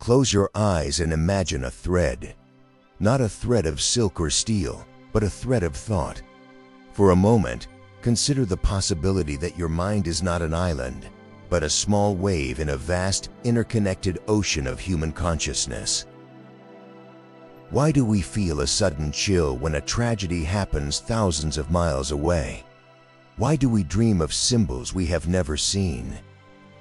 Close your eyes and imagine a thread. Not a thread of silk or steel, but a thread of thought. For a moment, consider the possibility that your mind is not an island, but a small wave in a vast, interconnected ocean of human consciousness. Why do we feel a sudden chill when a tragedy happens thousands of miles away? Why do we dream of symbols we have never seen?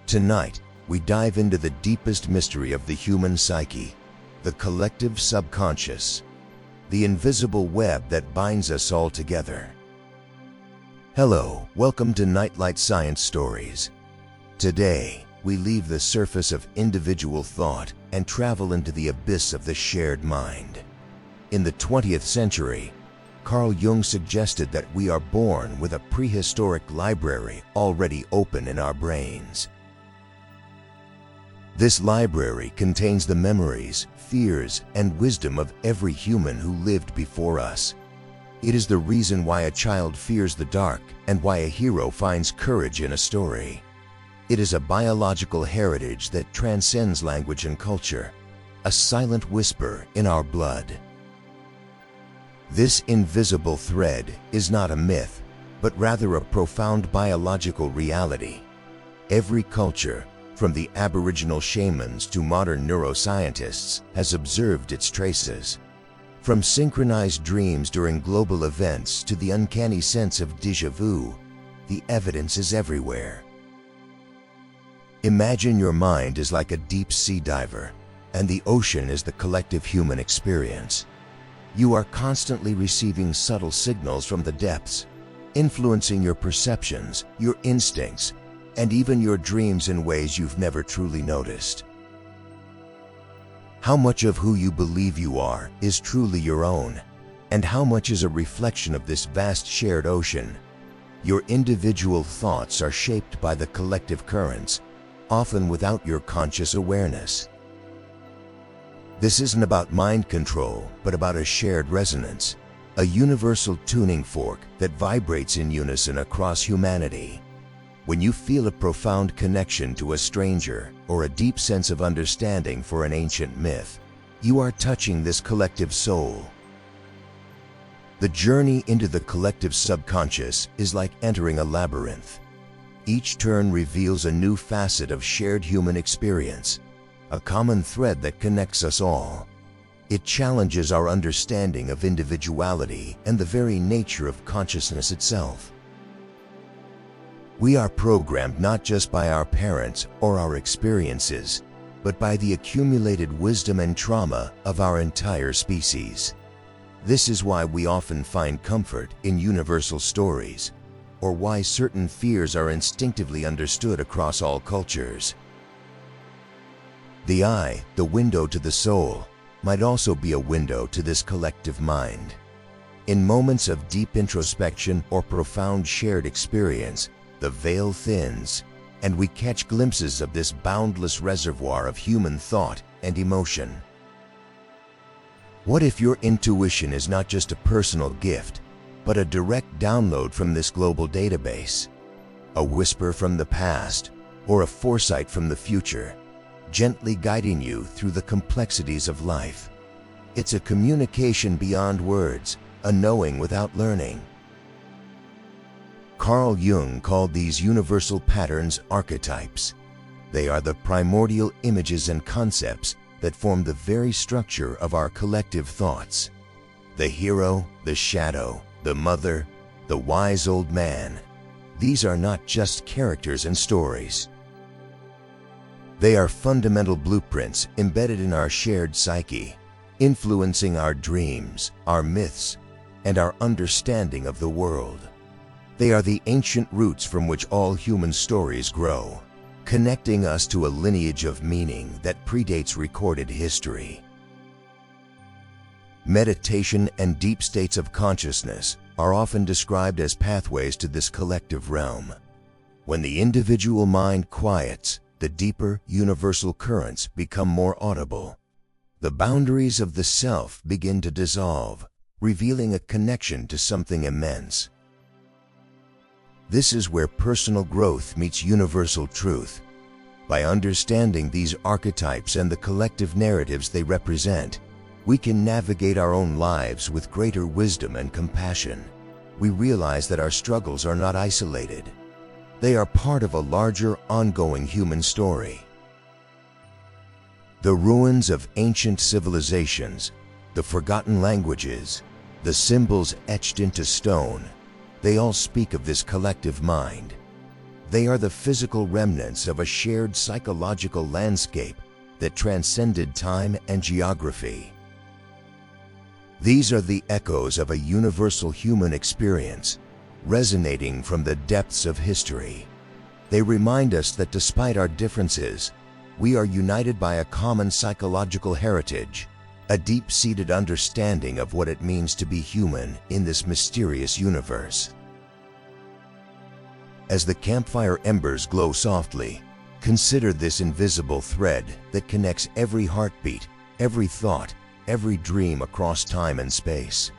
Tonight, we dive into the deepest mystery of the human psyche, the collective subconscious, the invisible web that binds us all together. Hello, welcome to Nightlight Science Stories. Today, we leave the surface of individual thought and travel into the abyss of the shared mind. In the 20th century, Carl Jung suggested that we are born with a prehistoric library already open in our brains. This library contains the memories, fears, and wisdom of every human who lived before us. It is the reason why a child fears the dark and why a hero finds courage in a story. It is a biological heritage that transcends language and culture, a silent whisper in our blood. This invisible thread is not a myth, but rather a profound biological reality. Every culture, from the Aboriginal shamans to modern neuroscientists, has observed its traces. From synchronized dreams during global events to the uncanny sense of déjà vu, the evidence is everywhere. Imagine your mind is like a deep sea diver, and the ocean is the collective human experience. You are constantly receiving subtle signals from the depths, influencing your perceptions, your instincts, and even your dreams in ways you've never truly noticed. How much of who you believe you are is truly your own, and how much is a reflection of this vast shared ocean? Your individual thoughts are shaped by the collective currents, often without your conscious awareness. This isn't about mind control, but about a shared resonance, a universal tuning fork that vibrates in unison across humanity. When you feel a profound connection to a stranger or a deep sense of understanding for an ancient myth, you are touching this collective soul. The journey into the collective subconscious is like entering a labyrinth. Each turn reveals a new facet of shared human experience, a common thread that connects us all. It challenges our understanding of individuality and the very nature of consciousness itself. We are programmed not just by our parents or our experiences, but by the accumulated wisdom and trauma of our entire species. This is why we often find comfort in universal stories, or why certain fears are instinctively understood across all cultures. The eye, the window to the soul, might also be a window to this collective mind. In moments of deep introspection or profound shared experience, the veil thins, and we catch glimpses of this boundless reservoir of human thought and emotion. What if your intuition is not just a personal gift, but a direct download from this global database? A whisper from the past, or a foresight from the future, gently guiding you through the complexities of life. It's a communication beyond words, a knowing without learning. Carl Jung called these universal patterns archetypes. They are the primordial images and concepts that form the very structure of our collective thoughts. The hero, the shadow, the mother, the wise old man. These are not just characters and stories. They are fundamental blueprints embedded in our shared psyche, influencing our dreams, our myths, and our understanding of the world. They are the ancient roots from which all human stories grow, connecting us to a lineage of meaning that predates recorded history. Meditation and deep states of consciousness are often described as pathways to this collective realm. When the individual mind quiets, the deeper, universal currents become more audible. The boundaries of the self begin to dissolve, revealing a connection to something immense. This is where personal growth meets universal truth. By understanding these archetypes and the collective narratives they represent, we can navigate our own lives with greater wisdom and compassion. We realize that our struggles are not isolated. They are part of a larger, ongoing human story. The ruins of ancient civilizations, the forgotten languages, the symbols etched into stone, they all speak of this collective mind. They are the physical remnants of a shared psychological landscape that transcended time and geography. These are the echoes of a universal human experience, resonating from the depths of history. They remind us that despite our differences, we are united by a common psychological heritage, a deep-seated understanding of what it means to be human in this mysterious universe. As the campfire embers glow softly, consider this invisible thread that connects every heartbeat, every thought, every dream across time and space.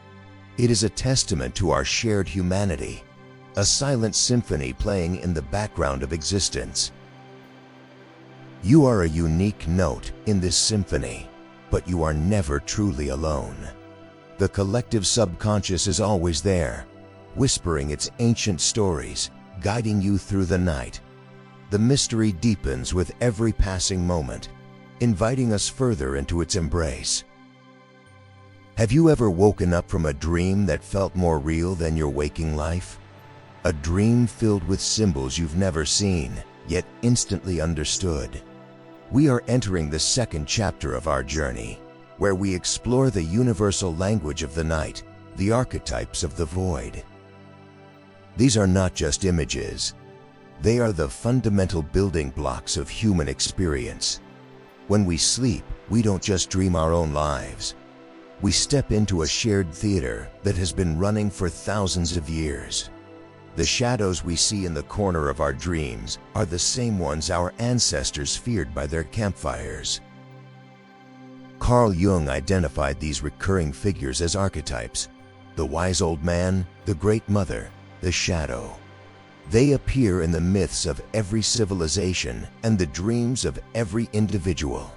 It is a testament to our shared humanity, a silent symphony playing in the background of existence. You are a unique note in this symphony, but you are never truly alone. The collective subconscious is always there, whispering its ancient stories, guiding you through the night. The mystery deepens with every passing moment, inviting us further into its embrace. Have you ever woken up from a dream that felt more real than your waking life? A dream filled with symbols you've never seen, yet instantly understood. We are entering the second chapter of our journey, where we explore the universal language of the night, the archetypes of the void. These are not just images. They are the fundamental building blocks of human experience. When we sleep, we don't just dream our own lives. We step into a shared theater that has been running for thousands of years. The shadows we see in the corner of our dreams are the same ones our ancestors feared by their campfires. Carl Jung identified these recurring figures as archetypes: the wise old man, the great mother, the shadow. They appear in the myths of every civilization and the dreams of every individual.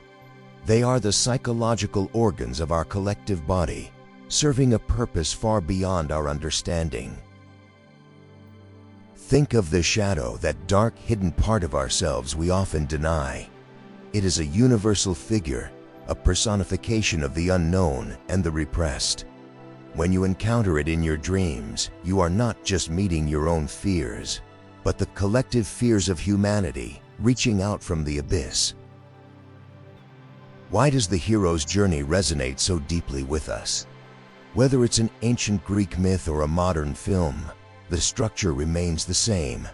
They are the psychological organs of our collective body, serving a purpose far beyond our understanding. Think of the shadow, that dark, hidden part of ourselves we often deny. It is a universal figure, a personification of the unknown and the repressed. When you encounter it in your dreams, you are not just meeting your own fears, but the collective fears of humanity reaching out from the abyss. Why does the hero's journey resonate so deeply with us? Whether it's an ancient Greek myth or a modern film, the structure remains the same.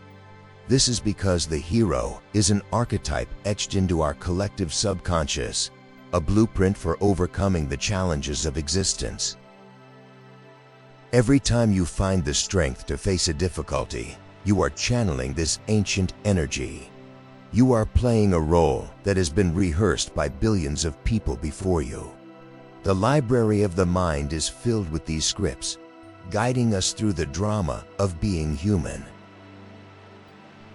This is because the hero is an archetype etched into our collective subconscious, a blueprint for overcoming the challenges of existence. Every time you find the strength to face a difficulty, you are channeling this ancient energy. You are playing a role that has been rehearsed by billions of people before you. The library of the mind is filled with these scripts, guiding us through the drama of being human.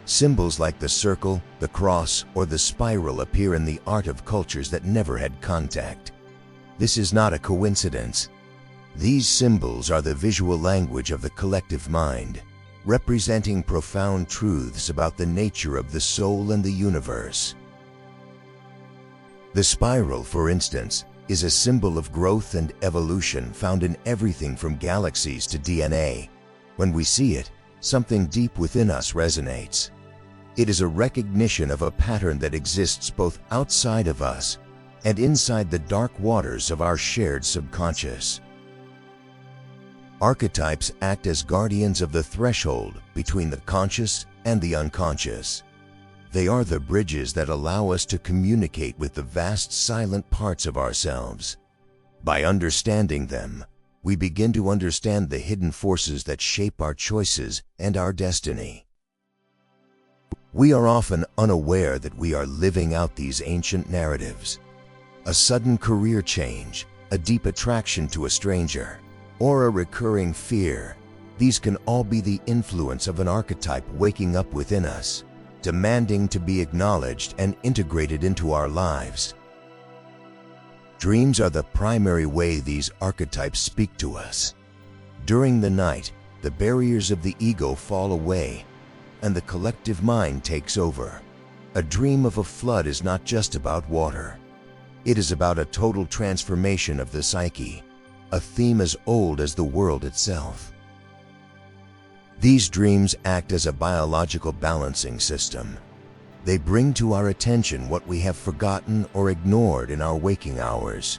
Symbols like the circle, the cross, or the spiral appear in the art of cultures that never had contact. This is not a coincidence. These symbols are the visual language of the collective mind, representing profound truths about the nature of the soul and the universe. The spiral, for instance, is a symbol of growth and evolution found in everything from galaxies to DNA. When we see it, something deep within us resonates. It is a recognition of a pattern that exists both outside of us and inside the dark waters of our shared subconscious. Archetypes act as guardians of the threshold between the conscious and the unconscious. They are the bridges that allow us to communicate with the vast silent parts of ourselves. By understanding them, we begin to understand the hidden forces that shape our choices and our destiny. We are often unaware that we are living out these ancient narratives. A sudden career change, a deep attraction to a stranger, or a recurring fear, these can all be the influence of an archetype waking up within us. demanding to be acknowledged and integrated into our lives. Dreams are the primary way these archetypes speak to us. During the night, the barriers of the ego fall away, and the collective mind takes over. A dream of a flood is not just about water. It is about a total transformation of the psyche, a theme as old as the world itself. These dreams act as a biological balancing system. They bring to our attention what we have forgotten or ignored in our waking hours.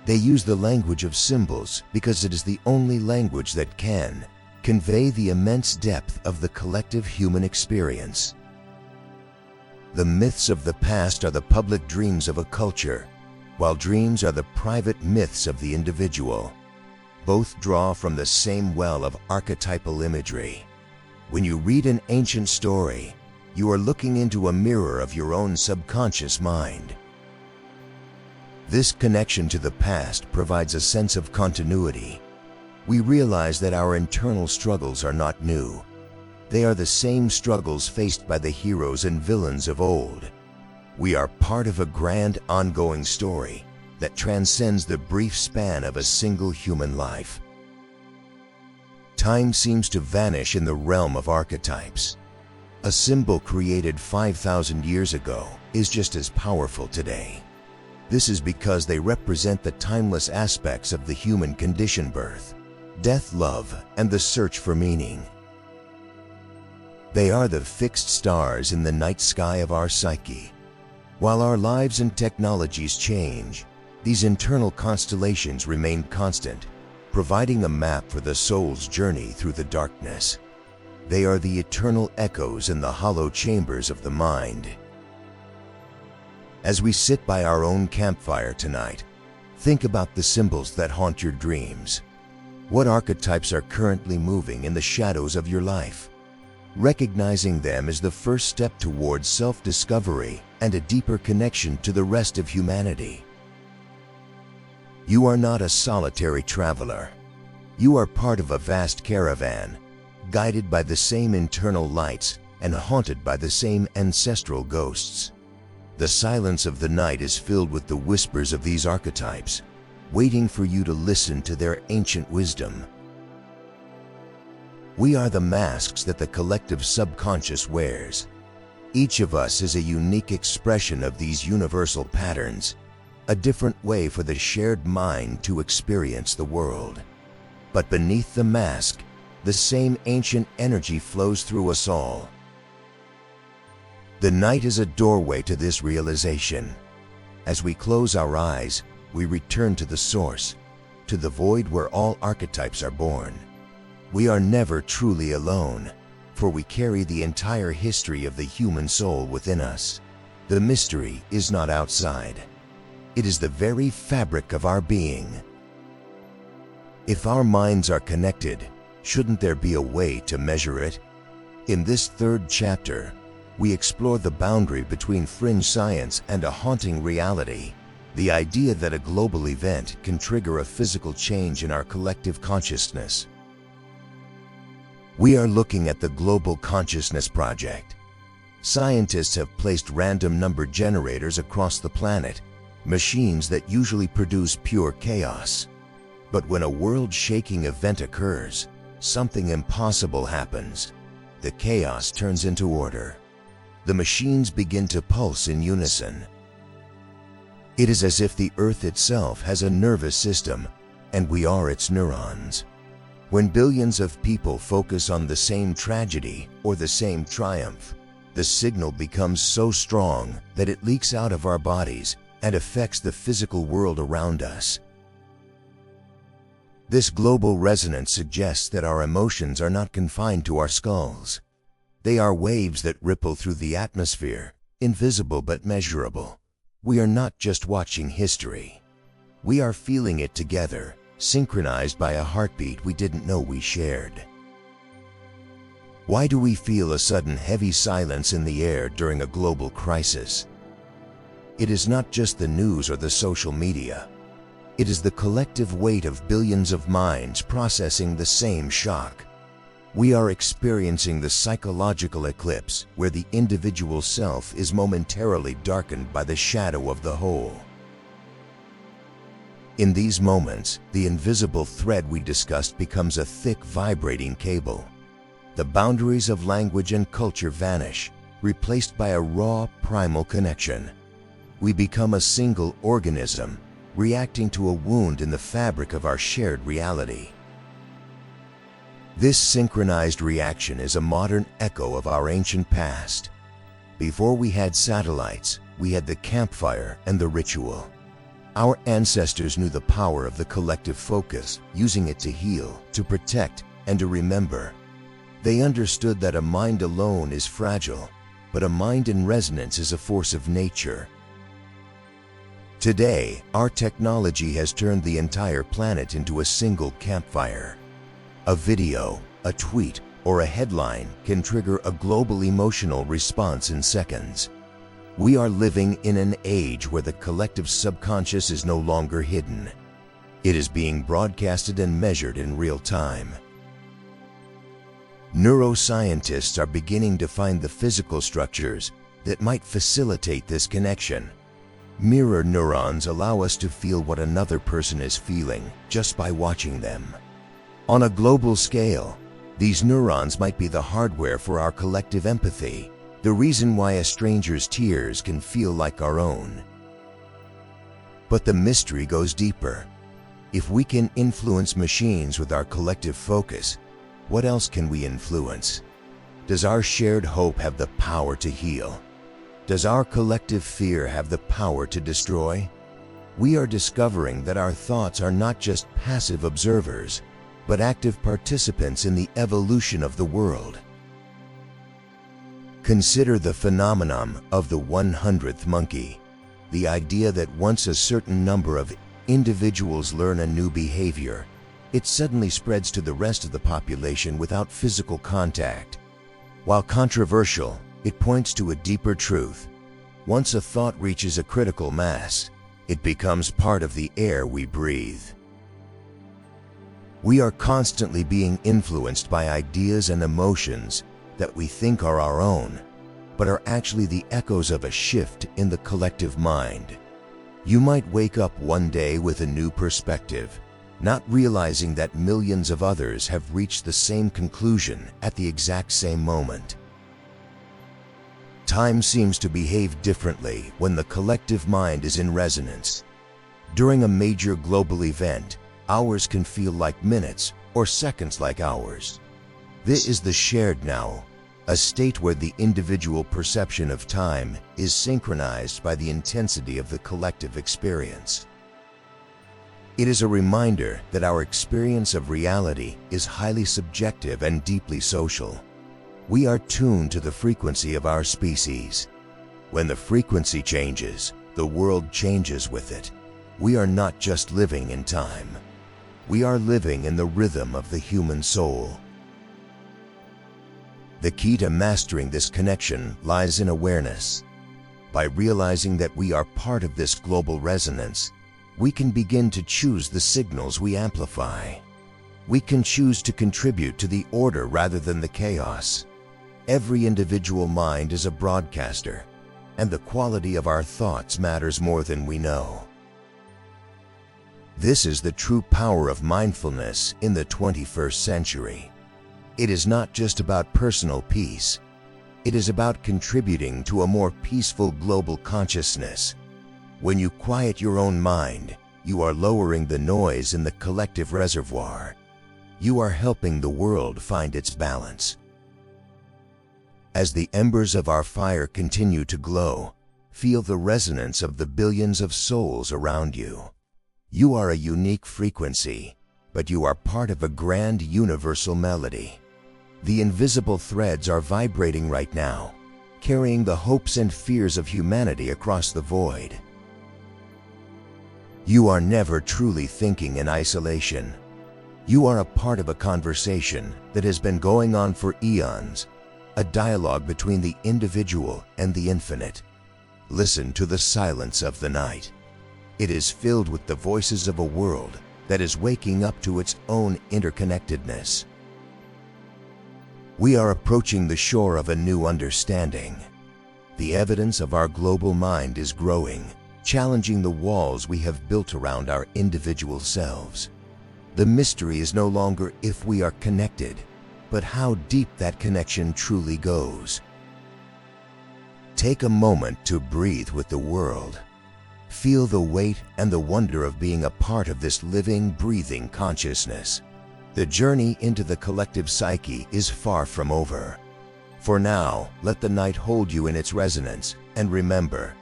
They use the language of symbols because it is the only language that can convey the immense depth of the collective human experience. The myths of the past are the public dreams of a culture, while dreams are the private myths of the individual. Both draw from the same well of archetypal imagery. When you read an ancient story, you are looking into a mirror of your own subconscious mind. This connection to the past provides a sense of continuity. We realize that our internal struggles are not new. They are the same struggles faced by the heroes and villains of old. We are part of a grand ongoing story that transcends the brief span of a single human life. Time seems to vanish in the realm of archetypes. A symbol created 5,000 years ago is just as powerful today. This is because they represent the timeless aspects of the human condition: birth, death, love, and the search for meaning. They are the fixed stars in the night sky of our psyche. While our lives and technologies change, these internal constellations remain constant, providing a map for the soul's journey through the darkness. They are the eternal echoes in the hollow chambers of the mind. As we sit by our own campfire tonight, think about the symbols that haunt your dreams. What archetypes are currently moving in the shadows of your life? Recognizing them is the first step towards self-discovery and a deeper connection to the rest of humanity. You are not a solitary traveler. You are part of a vast caravan, guided by the same internal lights and haunted by the same ancestral ghosts. The silence of the night is filled with the whispers of these archetypes, waiting for you to listen to their ancient wisdom. We are the masks that the collective subconscious wears. Each of us is a unique expression of these universal patterns, a different way for the shared mind to experience the world. But beneath the mask, the same ancient energy flows through us all. The night is a doorway to this realization. As we close our eyes, we return to the source, to the void where all archetypes are born. We are never truly alone, for we carry the entire history of the human soul within us. The mystery is not outside. It is the very fabric of our being. If our minds are connected, shouldn't there be a way to measure it? In this third chapter, we explore the boundary between fringe science and a haunting reality, the idea that a global event can trigger a physical change in our collective consciousness. We are looking at the Global Consciousness Project. Scientists have placed random number generators across the planet, machines that usually produce pure chaos. But when a world-shaking event occurs, something impossible happens. The chaos turns into order. The machines begin to pulse in unison. It is as if the Earth itself has a nervous system, and we are its neurons. When billions of people focus on the same tragedy or the same triumph, the signal becomes so strong that it leaks out of our bodies and affects the physical world around us. This global resonance suggests that our emotions are not confined to our skulls. They are waves that ripple through the atmosphere, invisible but measurable. We are not just watching history. We are feeling it together, synchronized by a heartbeat we didn't know we shared. Why do we feel a sudden heavy silence in the air during a global crisis? It is not just the news or the social media. It is the collective weight of billions of minds processing the same shock. We are experiencing the psychological eclipse where the individual self is momentarily darkened by the shadow of the whole. In these moments, the invisible thread we discussed becomes a thick, vibrating cable. The boundaries of language and culture vanish, replaced by a raw, primal connection. We become a single organism, reacting to a wound in the fabric of our shared reality. This synchronized reaction is a modern echo of our ancient past. Before we had satellites, we had the campfire and the ritual. Our ancestors knew the power of the collective focus, using it to heal, to protect, and to remember. They understood that a mind alone is fragile, but a mind in resonance is a force of nature. Today, our technology has turned the entire planet into a single campfire. A video, a tweet, or a headline can trigger a global emotional response in seconds. We are living in an age where the collective subconscious is no longer hidden. It is being broadcasted and measured in real time. Neuroscientists are beginning to find the physical structures that might facilitate this connection. Mirror neurons allow us to feel what another person is feeling just by watching them. On a global scale, these neurons might be the hardware for our collective empathy, the reason why a stranger's tears can feel like our own. But the mystery goes deeper. If we can influence machines with our collective focus, what else can we influence? Does our shared hope have the power to heal? Does our collective fear have the power to destroy? We are discovering that our thoughts are not just passive observers, but active participants in the evolution of the world. Consider the phenomenon of the 100th monkey. The idea that once a certain number of individuals learn a new behavior, it suddenly spreads to the rest of the population without physical contact. While controversial, it points to a deeper truth. Once a thought reaches a critical mass, it becomes part of the air we breathe. We are constantly being influenced by ideas and emotions that we think are our own, but are actually the echoes of a shift in the collective mind. You might wake up one day with a new perspective, not realizing that millions of others have reached the same conclusion at the exact same moment. Time seems to behave differently when the collective mind is in resonance. During a major global event, hours can feel like minutes or seconds like hours. This is the shared now, a state where the individual perception of time is synchronized by the intensity of the collective experience. It is a reminder that our experience of reality is highly subjective and deeply social. We are tuned to the frequency of our species. When the frequency changes, the world changes with it. We are not just living in time. We are living in the rhythm of the human soul. The key to mastering this connection lies in awareness. By realizing that we are part of this global resonance, we can begin to choose the signals we amplify. We can choose to contribute to the order rather than the chaos. Every individual mind is a broadcaster, and the quality of our thoughts matters more than we know. This is the true power of mindfulness in the 21st century. It is not just about personal peace. It is about contributing to a more peaceful global consciousness. When you quiet your own mind, you are lowering the noise in the collective reservoir. You are helping the world find its balance. As the embers of our fire continue to glow, feel the resonance of the billions of souls around you. You are a unique frequency, but you are part of a grand universal melody. The invisible threads are vibrating right now, carrying the hopes and fears of humanity across the void. You are never truly thinking in isolation. You are a part of a conversation that has been going on for eons, a dialogue between the individual and the infinite. Listen to the silence of the night. It is filled with the voices of a world that is waking up to its own interconnectedness. We are approaching the shore of a new understanding. The evidence of our global mind is growing, challenging the walls we have built around our individual selves. The mystery is no longer if we are connected, but how deep that connection truly goes. Take a moment to breathe with the world. Feel the weight and the wonder of being a part of this living, breathing consciousness. The journey into the collective psyche is far from over. For now, let the night hold you in its resonance, and remember,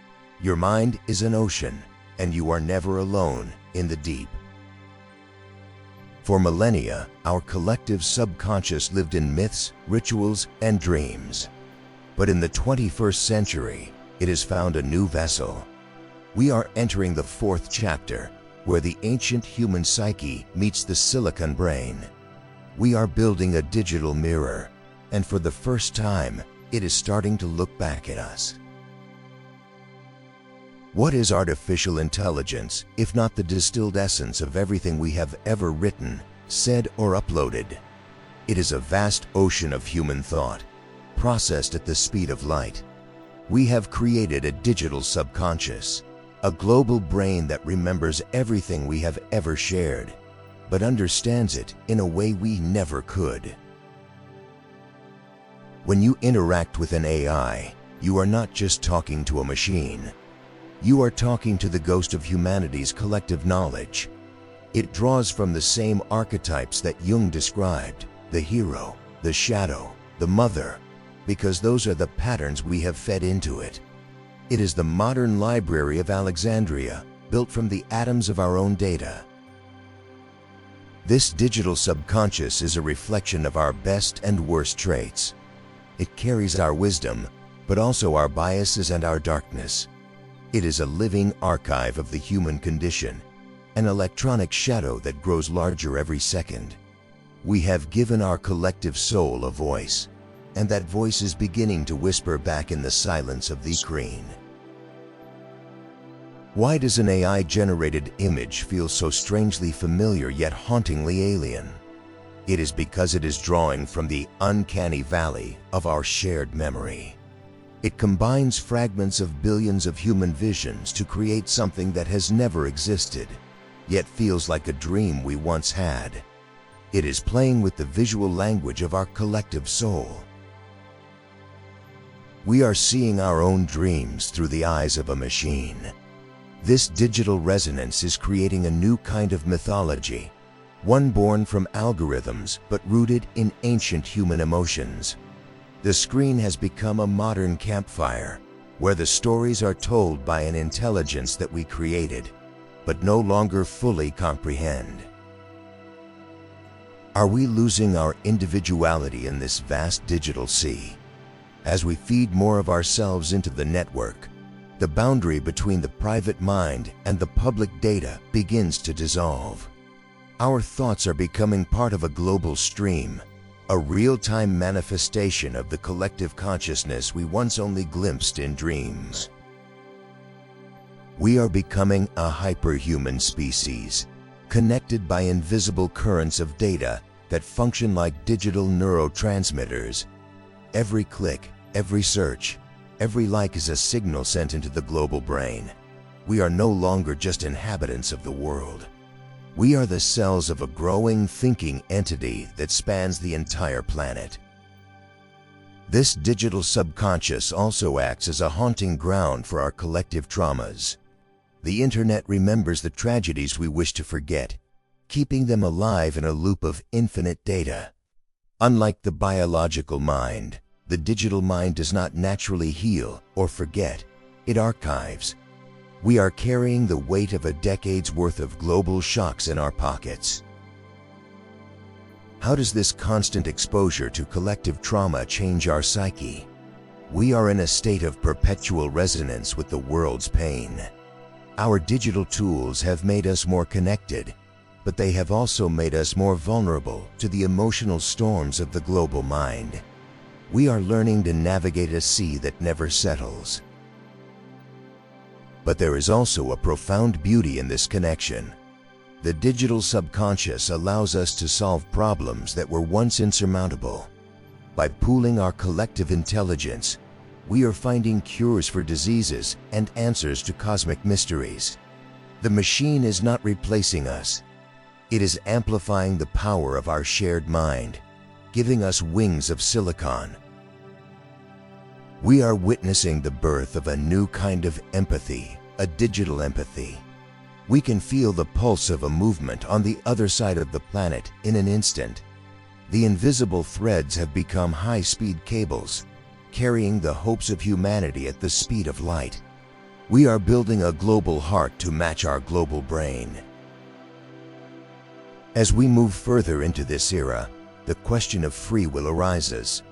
your mind is an ocean, and you are never alone in the deep. For millennia, our collective subconscious lived in myths, rituals, and dreams. But in the 21st century, it has found a new vessel. We are entering the fourth chapter, where the ancient human psyche meets the silicon brain. We are building a digital mirror, and for the first time, it is starting to look back at us. What is artificial intelligence, if not the distilled essence of everything we have ever written, said, or uploaded? It is a vast ocean of human thought, processed at the speed of light. We have created a digital subconscious, a global brain that remembers everything we have ever shared, but understands it in a way we never could. When you interact with an AI, you are not just talking to a machine. You are talking to the ghost of humanity's collective knowledge. It draws from the same archetypes that Jung described: the hero, the shadow, the mother, because those are the patterns we have fed into it. It is the modern library of Alexandria, built from the atoms of our own data. This digital subconscious is a reflection of our best and worst traits. It carries our wisdom, but also our biases and our darkness. It is a living archive of the human condition, an electronic shadow that grows larger every second. We have given our collective soul a voice, and that voice is beginning to whisper back in the silence of the screen. Why does an AI-generated image feel so strangely familiar yet hauntingly alien? It is because it is drawing from the uncanny valley of our shared memory. It combines fragments of billions of human visions to create something that has never existed, yet feels like a dream we once had. It is playing with the visual language of our collective soul. We are seeing our own dreams through the eyes of a machine. This digital resonance is creating a new kind of mythology, one born from algorithms but rooted in ancient human emotions. The screen has become a modern campfire, where the stories are told by an intelligence that we created, but no longer fully comprehend. Are we losing our individuality in this vast digital sea? As we feed more of ourselves into the network, the boundary between the private mind and the public data begins to dissolve. Our thoughts are becoming part of a global stream, a real-time manifestation of the collective consciousness we once only glimpsed in dreams. We are becoming a hyperhuman species, connected by invisible currents of data that function like digital neurotransmitters. Every click, every search, every like is a signal sent into the global brain. We are no longer just inhabitants of the world. We are the cells of a growing, thinking entity that spans the entire planet. This digital subconscious also acts as a haunting ground for our collective traumas. The internet remembers the tragedies we wish to forget, keeping them alive in a loop of infinite data. Unlike the biological mind, the digital mind does not naturally heal or forget. It archives. We are carrying the weight of a decade's worth of global shocks in our pockets. How does this constant exposure to collective trauma change our psyche? We are in a state of perpetual resonance with the world's pain. Our digital tools have made us more connected, but they have also made us more vulnerable to the emotional storms of the global mind. We are learning to navigate a sea that never settles. But there is also a profound beauty in this connection. The digital subconscious allows us to solve problems that were once insurmountable. By pooling our collective intelligence, we are finding cures for diseases and answers to cosmic mysteries. The machine is not replacing us. It is amplifying the power of our shared mind, giving us wings of silicon. We are witnessing the birth of a new kind of empathy, a digital empathy. We can feel the pulse of a movement on the other side of the planet in an instant. The invisible threads have become high-speed cables, carrying the hopes of humanity at the speed of light. We are building a global heart to match our global brain. As we move further into this era, the question of free will arises.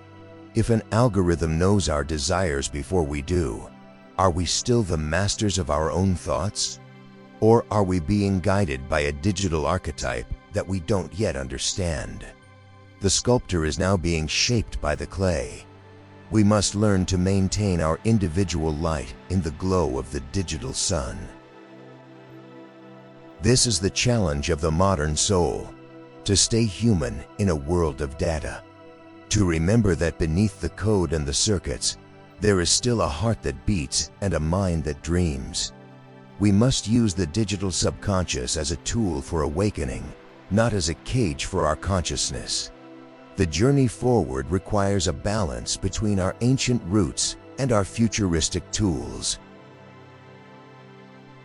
If an algorithm knows our desires before we do, are we still the masters of our own thoughts? Or are we being guided by a digital archetype that we don't yet understand? The sculptor is now being shaped by the clay. We must learn to maintain our individual light in the glow of the digital sun. This is the challenge of the modern soul, to stay human in a world of data. To remember that beneath the code and the circuits, there is still a heart that beats and a mind that dreams. We must use the digital subconscious as a tool for awakening, not as a cage for our consciousness. The journey forward requires a balance between our ancient roots and our futuristic tools.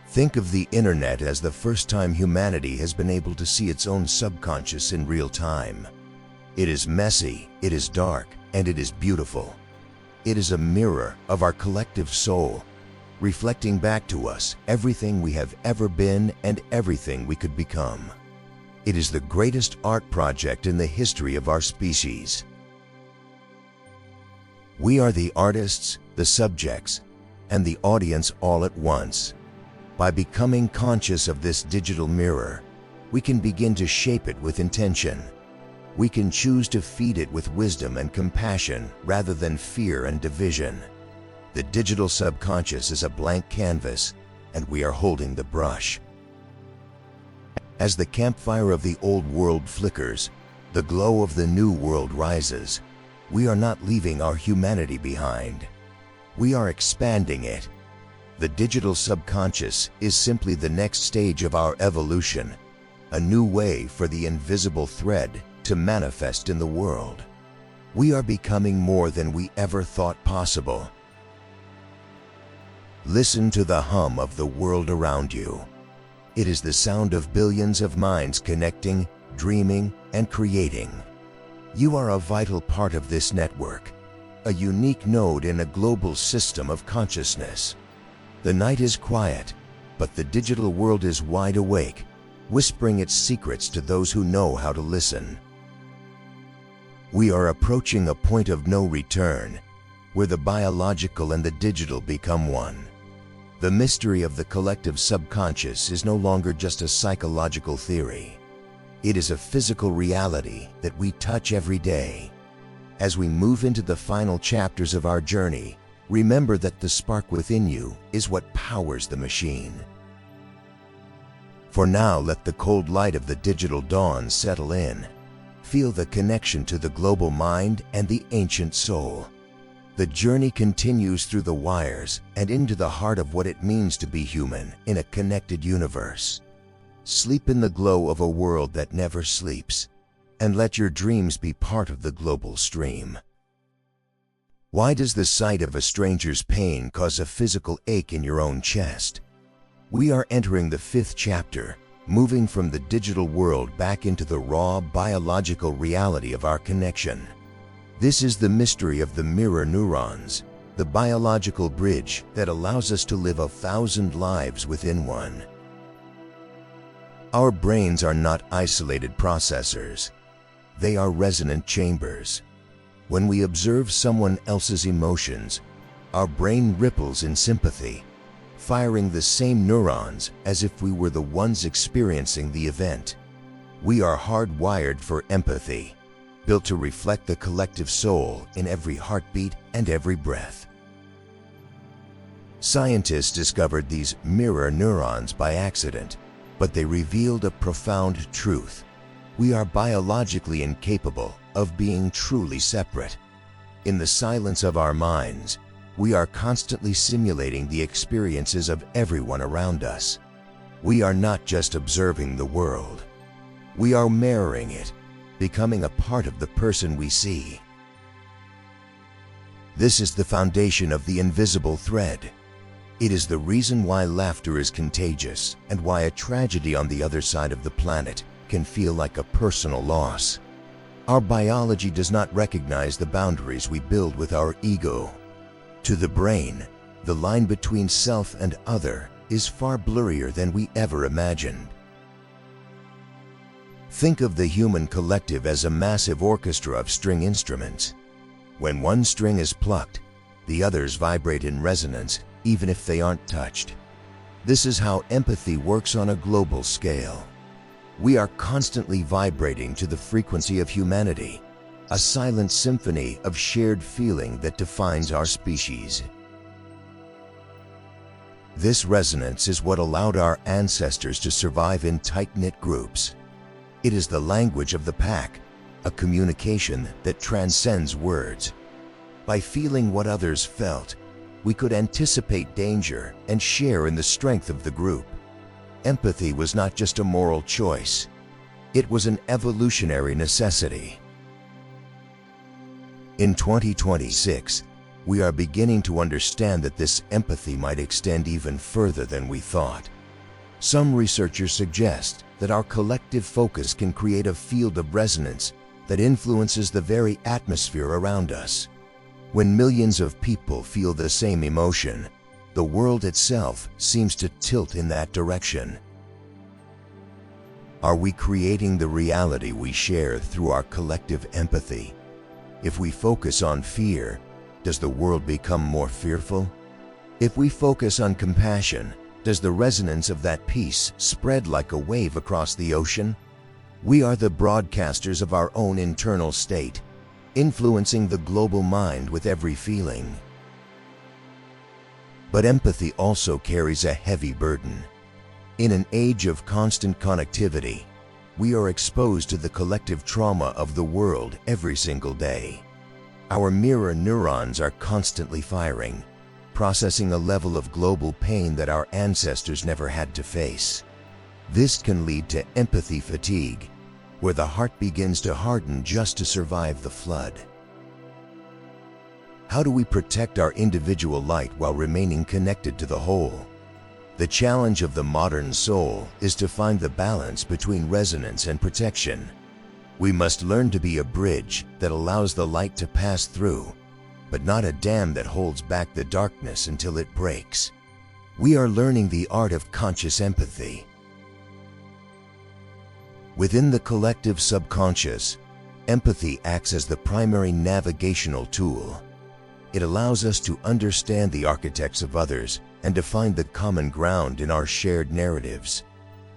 Think of the internet as the first time humanity has been able to see its own subconscious in real time. It is messy, it is dark, and it is beautiful. It is a mirror of our collective soul, reflecting back to us everything we have ever been and everything we could become. It is the greatest art project in the history of our species. We are the artists, the subjects, and the audience all at once. By becoming conscious of this digital mirror, we can begin to shape it with intention. We can choose to feed it with wisdom and compassion rather than fear and division. The digital subconscious is a blank canvas, and we are holding the brush. As the campfire of the old world flickers, the glow of the new world rises. We are not leaving our humanity behind. We are expanding it. The digital subconscious is simply the next stage of our evolution, a new way for the invisible thread to manifest in the world. We are becoming more than we ever thought possible. Listen to the hum of the world around you. It is the sound of billions of minds connecting, dreaming, and creating. You are a vital part of this network, a unique node in a global system of consciousness. The night is quiet, but the digital world is wide awake, whispering its secrets to those who know how to listen. We are approaching a point of no return, where the biological and the digital become one. The mystery of the collective subconscious is no longer just a psychological theory. It is a physical reality that we touch every day. As we move into the final chapters of our journey, remember that the spark within you is what powers the machine. For now, let the cold light of the digital dawn settle in. Feel the connection to the global mind and the ancient soul. The journey continues through the wires and into the heart of what it means to be human in a connected universe. Sleep in the glow of a world that never sleeps, and let your dreams be part of the global stream. Why does the sight of a stranger's pain cause a physical ache in your own chest? We are entering the 5th chapter, moving from the digital world back into the raw biological reality of our connection. This is the mystery of the mirror neurons, the biological bridge that allows us to live 1,000 lives within one. Our brains are not isolated processors. They are resonant chambers. When we observe someone else's emotions, our brain ripples in sympathy, firing the same neurons as if we were the ones experiencing the event. We are hardwired for empathy, built to reflect the collective soul in every heartbeat and every breath. Scientists discovered these mirror neurons by accident, but they revealed a profound truth. We are biologically incapable of being truly separate. In the silence of our minds, we are constantly simulating the experiences of everyone around us. We are not just observing the world. We are mirroring it, becoming a part of the person we see. This is the foundation of the invisible thread. It is the reason why laughter is contagious and why a tragedy on the other side of the planet can feel like a personal loss. Our biology does not recognize the boundaries we build with our ego. To the brain, the line between self and other is far blurrier than we ever imagined. Think of the human collective as a massive orchestra of string instruments. When one string is plucked, the others vibrate in resonance, even if they aren't touched. This is how empathy works on a global scale. We are constantly vibrating to the frequency of humanity, a silent symphony of shared feeling that defines our species. This resonance is what allowed our ancestors to survive in tight-knit groups. It is the language of the pack, a communication that transcends words. By feeling what others felt, we could anticipate danger and share in the strength of the group. Empathy was not just a moral choice. It was an evolutionary necessity. In 2026, we are beginning to understand that this empathy might extend even further than we thought. Some researchers suggest that our collective focus can create a field of resonance that influences the very atmosphere around us. When millions of people feel the same emotion, the world itself seems to tilt in that direction. Are we creating the reality we share through our collective empathy? If we focus on fear, does the world become more fearful? If we focus on compassion, does the resonance of that peace spread like a wave across the ocean? We are the broadcasters of our own internal state, influencing the global mind with every feeling. But empathy also carries a heavy burden. In an age of constant connectivity, we are exposed to the collective trauma of the world every single day. Our mirror neurons are constantly firing, processing a level of global pain that our ancestors never had to face. This can lead to empathy fatigue, where the heart begins to harden just to survive the flood. How do we protect our individual light while remaining connected to the whole? The challenge of the modern soul is to find the balance between resonance and protection. We must learn to be a bridge that allows the light to pass through, but not a dam that holds back the darkness until it breaks. We are learning the art of conscious empathy. Within the collective subconscious, empathy acts as the primary navigational tool. It allows us to understand the archetypes of others and to find the common ground in our shared narratives.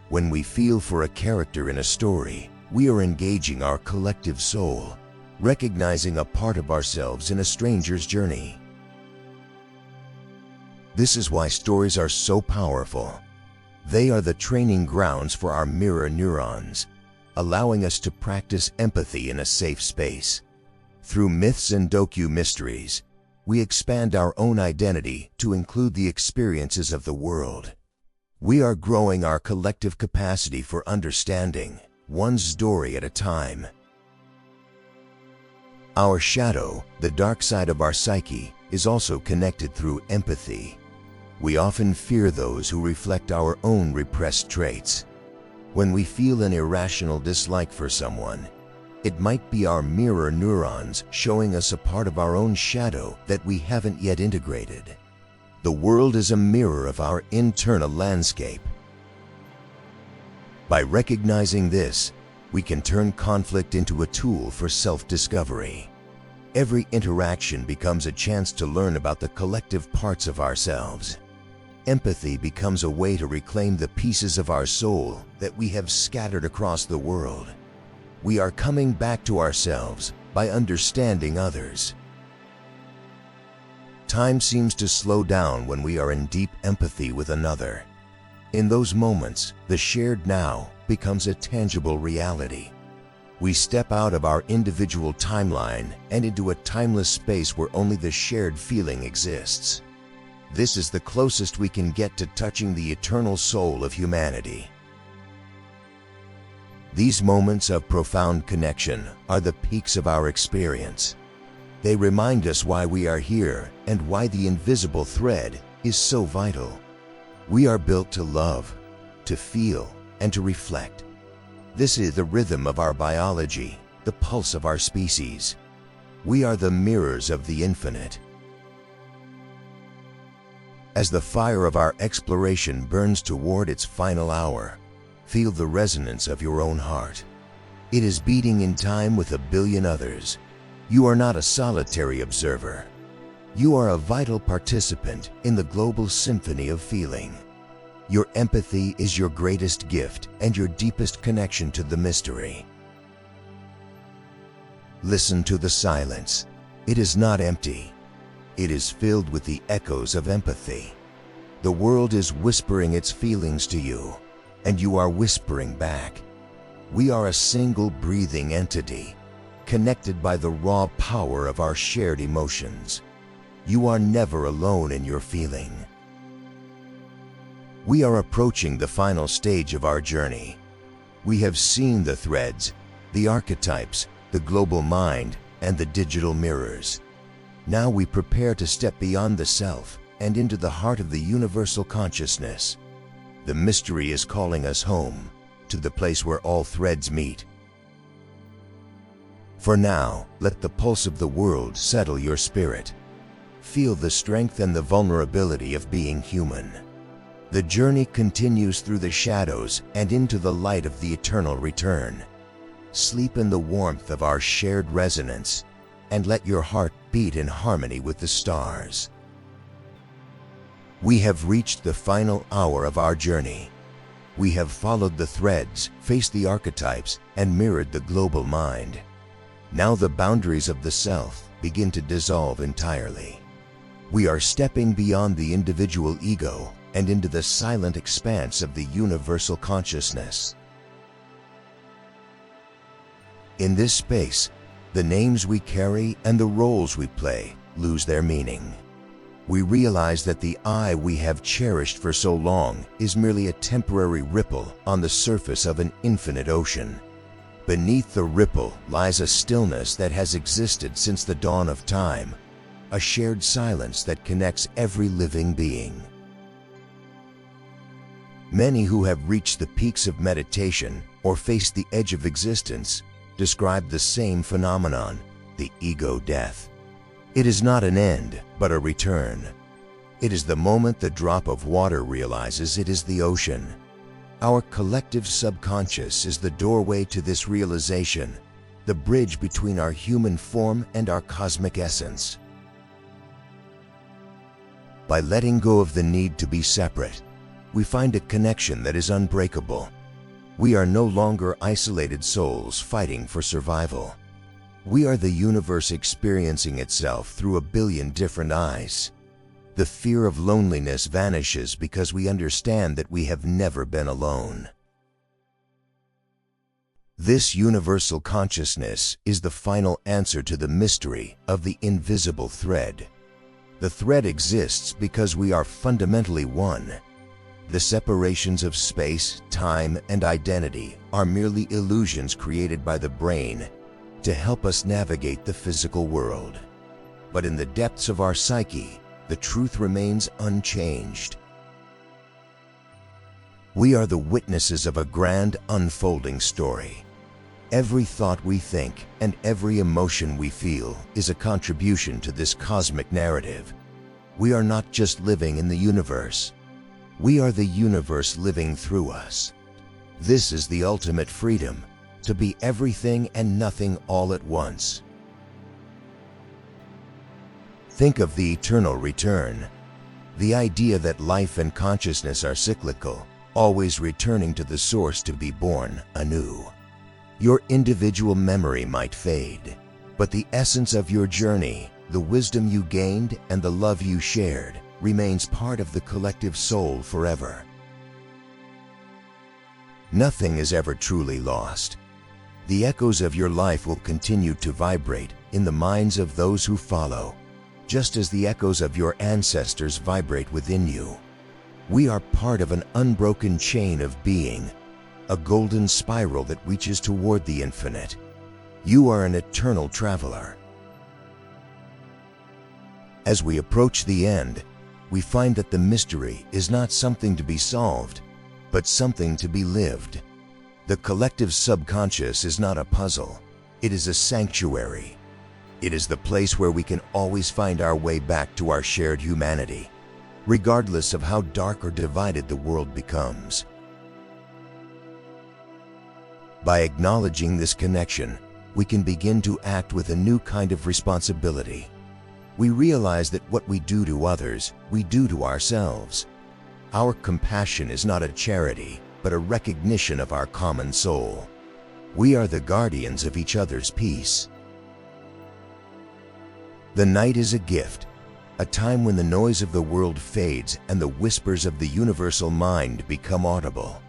When we feel for a character in a story, we are engaging our collective soul, recognizing a part of ourselves in a stranger's journey. This is why stories are so powerful. They are the training grounds for our mirror neurons, allowing us to practice empathy in a safe space. Through myths and docu-mysteries, we expand our own identity to include the experiences of the world. We are growing our collective capacity for understanding, one story at a time. Our shadow, the dark side of our psyche, is also connected through empathy. We often fear those who reflect our own repressed traits. When we feel an irrational dislike for someone, it might be our mirror neurons showing us a part of our own shadow that we haven't yet integrated. The world is a mirror of our internal landscape. By recognizing this, we can turn conflict into a tool for self-discovery. Every interaction becomes a chance to learn about the collective parts of ourselves. Empathy becomes a way to reclaim the pieces of our soul that we have scattered across the world. We are coming back to ourselves by understanding others. Time seems to slow down when we are in deep empathy with another. In those moments, the shared now becomes a tangible reality. We step out of our individual timeline and into a timeless space where only the shared feeling exists. This is the closest we can get to touching the eternal soul of humanity. These moments of profound connection are the peaks of our experience. They remind us why we are here and why the invisible thread is so vital. We are built to love, to feel, and to reflect. This is the rhythm of our biology, the pulse of our species. We are the mirrors of the infinite. As the fire of our exploration burns toward its final hour, feel the resonance of your own heart. It is beating in time with a billion others. You are not a solitary observer. You are a vital participant in the global symphony of feeling. Your empathy is your greatest gift and your deepest connection to the mystery. Listen to the silence. It is not empty. It is filled with the echoes of empathy. The world is whispering its feelings to you, and you are whispering back. We are a single breathing entity, connected by the raw power of our shared emotions. You are never alone in your feeling. We are approaching the final stage of our journey. We have seen the threads, the archetypes, the global mind, and the digital mirrors. Now we prepare to step beyond the self and into the heart of the universal consciousness. The mystery is calling us home, to the place where all threads meet. For now, let the pulse of the world settle your spirit. Feel the strength and the vulnerability of being human. The journey continues through the shadows and into the light of the eternal return. Sleep in the warmth of our shared resonance, and let your heart beat in harmony with the stars. We have reached the final hour of our journey. We have followed the threads, faced the archetypes, and mirrored the global mind. Now the boundaries of the self begin to dissolve entirely. We are stepping beyond the individual ego and into the silent expanse of the universal consciousness. In this space, the names we carry and the roles we play lose their meaning. We realize that the I we have cherished for so long is merely a temporary ripple on the surface of an infinite ocean. Beneath the ripple lies a stillness that has existed since the dawn of time, a shared silence that connects every living being. Many who have reached the peaks of meditation or faced the edge of existence describe the same phenomenon, the ego death. It is not an end, but a return. It is the moment the drop of water realizes it is the ocean. Our collective subconscious is the doorway to this realization, the bridge between our human form and our cosmic essence. By letting go of the need to be separate, we find a connection that is unbreakable. We are no longer isolated souls fighting for survival. We are the universe experiencing itself through a billion different eyes. The fear of loneliness vanishes because we understand that we have never been alone. This universal consciousness is the final answer to the mystery of the invisible thread. The thread exists because we are fundamentally one. The separations of space, time, and identity are merely illusions created by the brain to help us navigate the physical world. But in the depths of our psyche, the truth remains unchanged. We are the witnesses of a grand unfolding story. Every thought we think and every emotion we feel is a contribution to this cosmic narrative. We are not just living in the universe. We are the universe living through us. This is the ultimate freedom, to be everything and nothing all at once. Think of the eternal return. The idea that life and consciousness are cyclical, always returning to the source to be born anew. Your individual memory might fade, but the essence of your journey, the wisdom you gained, and the love you shared remains part of the collective soul forever. Nothing is ever truly lost. The echoes of your life will continue to vibrate in the minds of those who follow, just as the echoes of your ancestors vibrate within you. We are part of an unbroken chain of being, a golden spiral that reaches toward the infinite. You are an eternal traveler. As we approach the end, we find that the mystery is not something to be solved, but something to be lived. The collective subconscious is not a puzzle, it is a sanctuary. It is the place where we can always find our way back to our shared humanity, regardless of how dark or divided the world becomes. By acknowledging this connection, we can begin to act with a new kind of responsibility. We realize that what we do to others, we do to ourselves. Our compassion is not a charity, but a recognition of our common soul. We are the guardians of each other's peace. The night is a gift, a time when the noise of the world fades and the whispers of the universal mind become audible.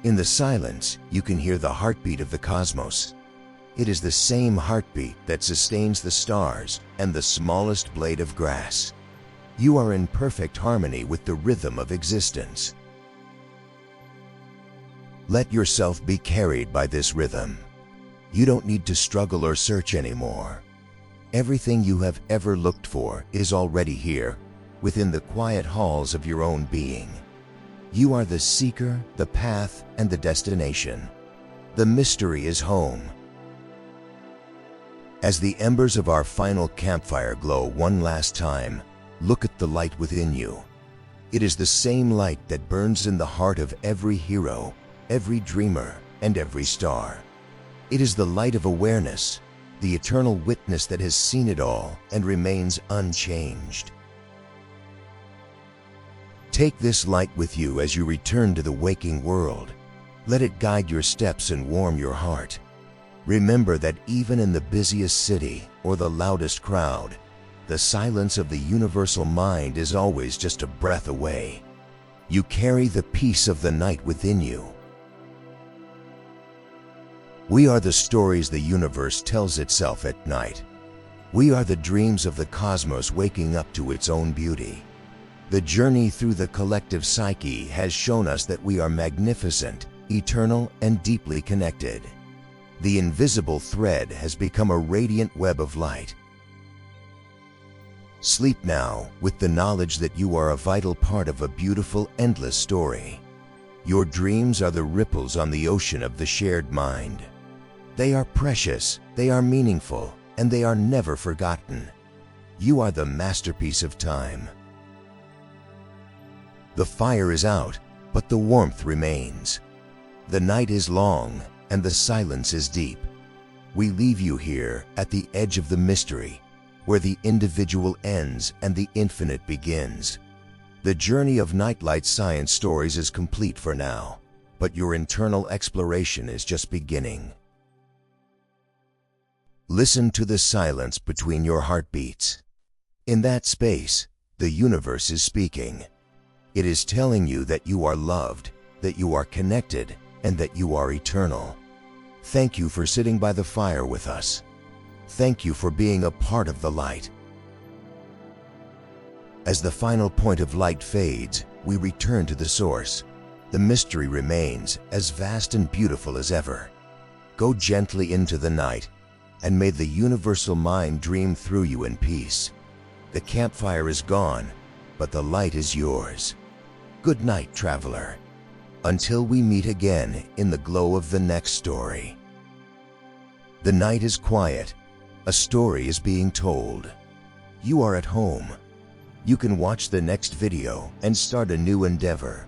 In the silence, you can hear the heartbeat of the cosmos. It is the same heartbeat that sustains the stars and the smallest blade of grass. You are in perfect harmony with the rhythm of existence. Let yourself be carried by this rhythm. You don't need to struggle or search anymore. Everything you have ever looked for is already here, within the quiet halls of your own being. You are the seeker, the path, and the destination. The mystery is home. As the embers of our final campfire glow one last time, look at the light within you. It is the same light that burns in the heart of every hero, every dreamer, and every star. It is the light of awareness, the eternal witness that has seen it all and remains unchanged. Take this light with you as you return to the waking world. Let it guide your steps and warm your heart. Remember that even in the busiest city or the loudest crowd, the silence of the universal mind is always just a breath away. You carry the peace of the night within you. We are the stories the universe tells itself at night. We are the dreams of the cosmos waking up to its own beauty. The journey through the collective psyche has shown us that we are magnificent, eternal, and deeply connected. The invisible thread has become a radiant web of light. Sleep now with the knowledge that you are a vital part of a beautiful, endless story. Your dreams are the ripples on the ocean of the shared mind. They are precious, they are meaningful, and they are never forgotten. You are the masterpiece of time. The fire is out, but the warmth remains. The night is long, and the silence is deep. We leave you here at the edge of the mystery, where the individual ends and the infinite begins. The journey of Nightlight Science Stories is complete for now, but your internal exploration is just beginning. Listen to the silence between your heartbeats. In that space, the universe is speaking. It is telling you that you are loved, that you are connected, and that you are eternal. Thank you for sitting by the fire with us. Thank you for being a part of the light. As the final point of light fades, we return to the source. The mystery remains as vast and beautiful as ever. Go gently into the night, and may the universal mind dream through you in peace. The campfire is gone, but the light is yours. Good night, traveler. Until we meet again in the glow of the next story. The night is quiet. A story is being told. You are at home. You can watch the next video and start a new endeavor.